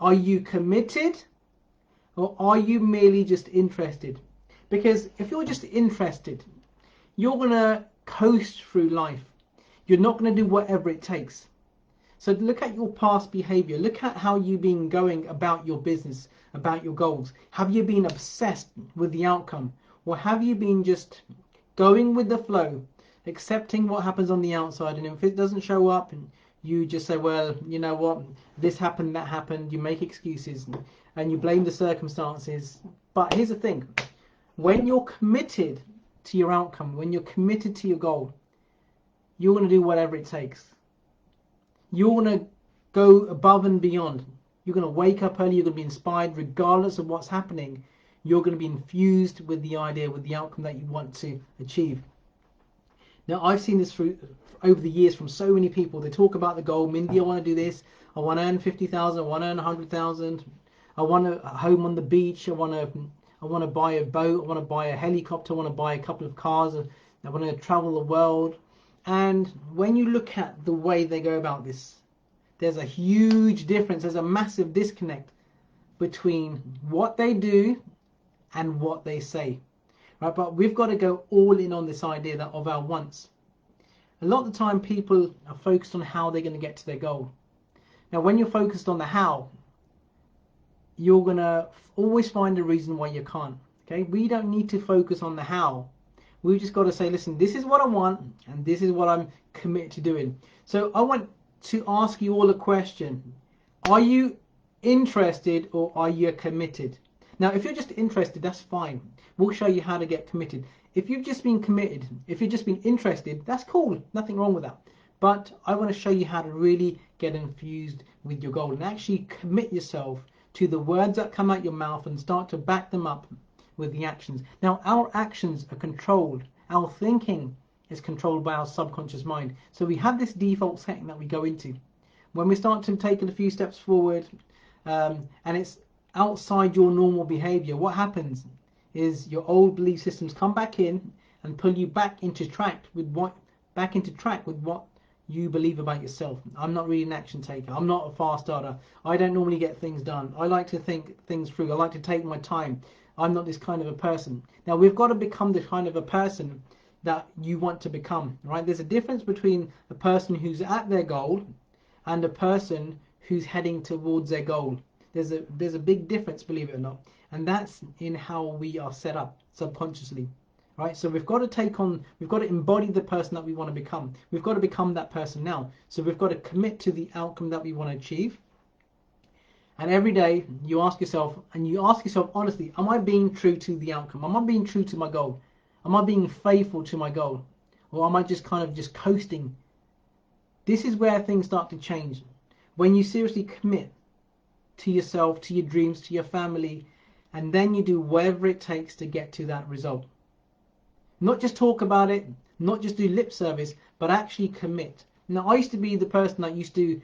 Are you committed, or are you merely just interested? Because if you're just interested, you're going to coast through life. You're not going to do whatever it takes. So look at your past behavior. Look at how you've been going about your business, about your goals. Have you been obsessed with the outcome? Or have you been just going with the flow, accepting what happens on the outside? And if it doesn't show up, you just say, well, you know what, this happened, that happened. You make excuses and you blame the circumstances. But here's the thing. When you're committed to your outcome, when you're committed to your goal, you're going to do whatever it takes. You're going to go above and beyond. You're going to wake up early. You're going to be inspired regardless of what's happening. You're going to be infused with the idea, with the outcome that you want to achieve. Now, I've seen this through over the years from so many people. They talk about the goal. Mindy, I want to do this. I want to earn 50,000. I want to earn 100,000. I want a home on the beach. I want to buy a boat. I want to buy a helicopter. I want to buy a couple of cars. I want to travel the world. And when you look at the way they go about this, there's a huge difference. There's a massive disconnect between what they do and what they say. Right? But we've got to go all in on this idea that of our wants. A lot of the time people are focused on how they're going to get to their goal. Now, when you're focused on the how, you're going to always find a reason why you can't. Okay? We don't need to focus on the how. We've just got to say, listen, this is what I want and this is what I'm committed to doing. So I want to ask you all a question. Are you interested or are you committed? Now, if you're just interested, that's fine. We'll show you how to get committed. If you've just been committed, if you've just been interested, that's cool. Nothing wrong with that. But I want to show you how to really get infused with your goal and actually commit yourself to the words that come out your mouth and start to back them up with the actions. Now, our actions are controlled. Our thinking is controlled by our subconscious mind. So we have this default setting that we go into. When we start to take a few steps forward and it's outside your normal behavior, what happens is your old belief systems come back in and pull you back into track with what you believe about yourself. I'm not really an action taker. I'm not a fast starter. I don't normally get things done. I like to think things through. I like to take my time. I'm not this kind of a person. Now, we've got to become the kind of a person that you want to become, right? There's a difference between a person who's at their goal and a person who's heading towards their goal. There's a big difference, believe it or not. And that's in how we are set up subconsciously, right? So we've got to embody the person that we want to become. We've got to become that person now. So we've got to commit to the outcome that we want to achieve. And every day you ask yourself honestly, am I being true to the outcome? Am I being true to my goal? Am I being faithful to my goal? Or am I just kind of just coasting? This is where things start to change. When you seriously commit to yourself, to your dreams, to your family, and then you do whatever it takes to get to that result. Not just talk about it, not just do lip service, but actually commit. Now, I used to be the person that used to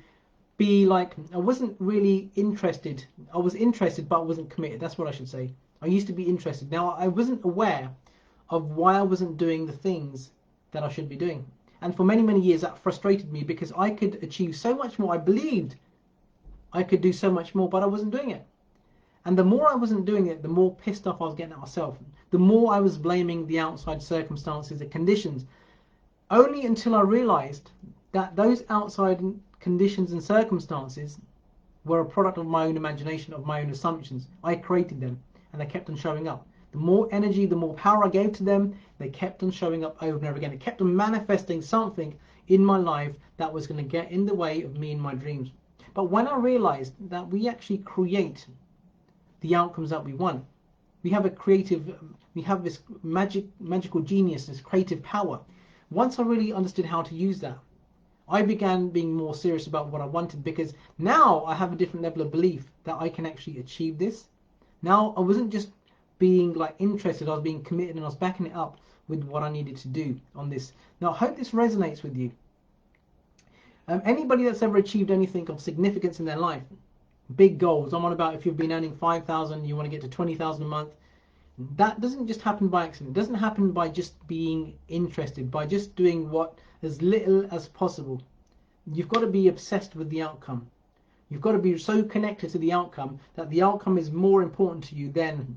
be like, I wasn't really interested. I was interested, but I wasn't committed. That's what I should say. I used to be interested. Now, I wasn't aware of why I wasn't doing the things that I should be doing. And for many, many years, that frustrated me because I could achieve so much more. I believed I could do so much more, but I wasn't doing it. And the more I wasn't doing it, the more pissed off I was getting at myself. The more I was blaming the outside circumstances, the conditions, only until I realized that those outside conditions and circumstances were a product of my own imagination, of my own assumptions. I created them and they kept on showing up. The more energy, the more power I gave to them, they kept on showing up over and over again. It kept on manifesting something in my life that was going to get in the way of me and my dreams. But when I realized that we actually create the outcomes that we want, we have this magical genius, this creative power. Once I really understood how to use that, I began being more serious about what I wanted, because now I have a different level of belief that I can actually achieve this. Now I wasn't just being like interested, I was being committed, and I was backing it up with what I needed to do on this. Now I hope this resonates with you. Anybody that's ever achieved anything of significance in their life, big goals, I'm on about if you've been earning 5,000, you want to get to 20,000 a month, that doesn't just happen by accident. It doesn't happen by just being interested, by just doing what as little as possible. You've got to be obsessed with the outcome. You've got to be so connected to the outcome that the outcome is more important to you than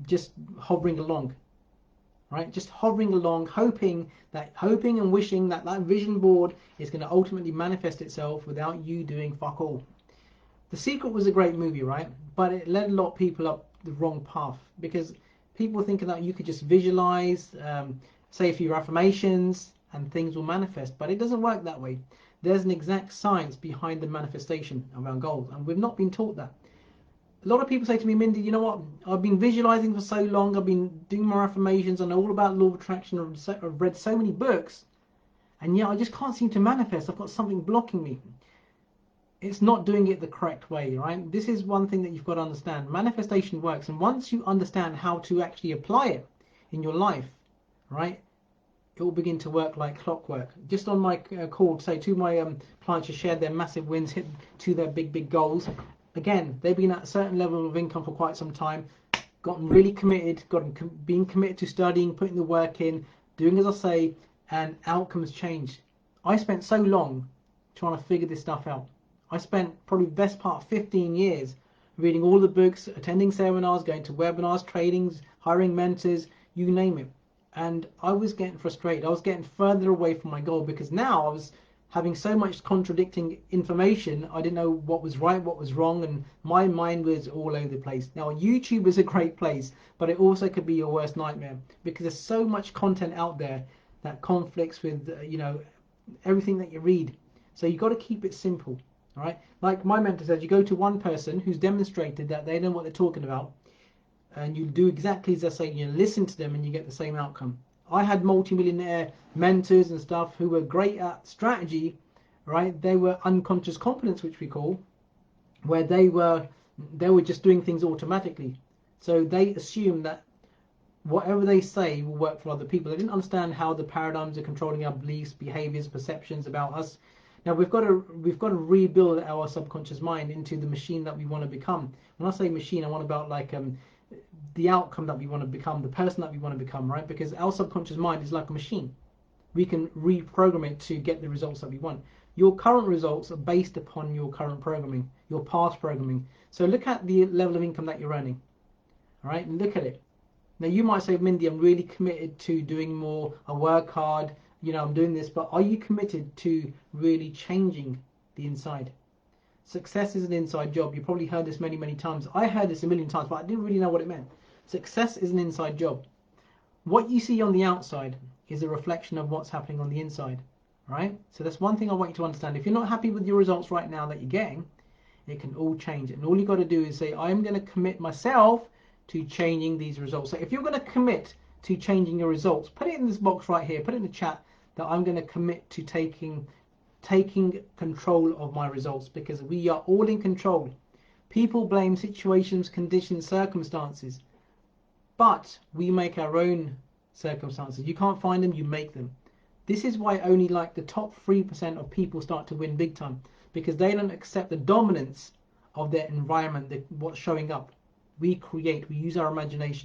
just hovering along, right? Just hovering along, hoping and wishing that that vision board is going to ultimately manifest itself without you doing fuck all. The Secret was a great movie, right? But it led a lot of people up the wrong path, because people were thinking that you could just visualize, say a few affirmations, and things will manifest. But it doesn't work that way. There's an exact science behind the manifestation of our goals, and we've not been taught that. A lot of people say to me, Mindy, you know what? I've been visualizing for so long. I've been doing my affirmations. I know all about law of attraction. I've read so many books, and yet I just can't seem to manifest. I've got something blocking me. It's not doing it the correct way, right? This is one thing that you've got to understand. Manifestation works, and once you understand how to actually apply it in your life, right, it will begin to work like clockwork. Just on my call, say to my clients who shared their massive wins, hit to their big goals. Again, they've been at a certain level of income for quite some time, gotten really committed, being committed to studying, putting the work in, doing as I say, and outcomes change. I spent so long trying to figure this stuff out. I spent probably the best part of 15 years reading all the books, attending seminars, going to webinars, trainings, hiring mentors, you name it. And I was getting frustrated. I was getting further away from my goal, because now I was having so much contradicting information. I didn't know what was right, what was wrong, and my mind was all over the place. Now, YouTube is a great place, but it also could be your worst nightmare, because there's so much content out there that conflicts with, everything that you read. So you've got to keep it simple. All right, like my mentor says, you go to one person who's demonstrated that they know what they're talking about, and you do exactly as they say. You listen to them, and you get the same outcome. I had multi-millionaire mentors and stuff who were great at strategy, right? They were unconscious competence, which we call, where they were just doing things automatically. So they assume that whatever they say will work for other people. They didn't understand how the paradigms are controlling our beliefs, behaviors, perceptions about us. Now we've got to rebuild our subconscious mind into the machine that we want to become. When I say machine, I want about like the outcome that we want to become, the person that we want to become, right? Because our subconscious mind is like a machine. We can reprogram it to get the results that we want. Your current results are based upon your current programming, your past programming. So look at the level of income that you're earning, all right? And look at it. Now you might say, Mindy, I'm really committed to doing more. I work hard. I'm doing this, but are you committed to really changing the inside? Success is an inside job. You probably heard this many, many times. I heard this a million times, but I didn't really know what it meant. Success is an inside job. What you see on the outside is a reflection of what's happening on the inside, right? So that's one thing I want you to understand. If you're not happy with your results right now that you're getting, it can all change. And all you got to do is say, I'm going to commit myself to changing these results. So if you're going to commit to changing your results, put it in this box right here, put it in the chat, that I'm going to commit to taking control of my results, because we are all in control. People blame situations, conditions, circumstances, but we make our own circumstances. You can't find them, you make them. This is why only like the top 3% of people start to win big time, because they don't accept the dominance of their environment, what's showing up. We create, we use our imagination.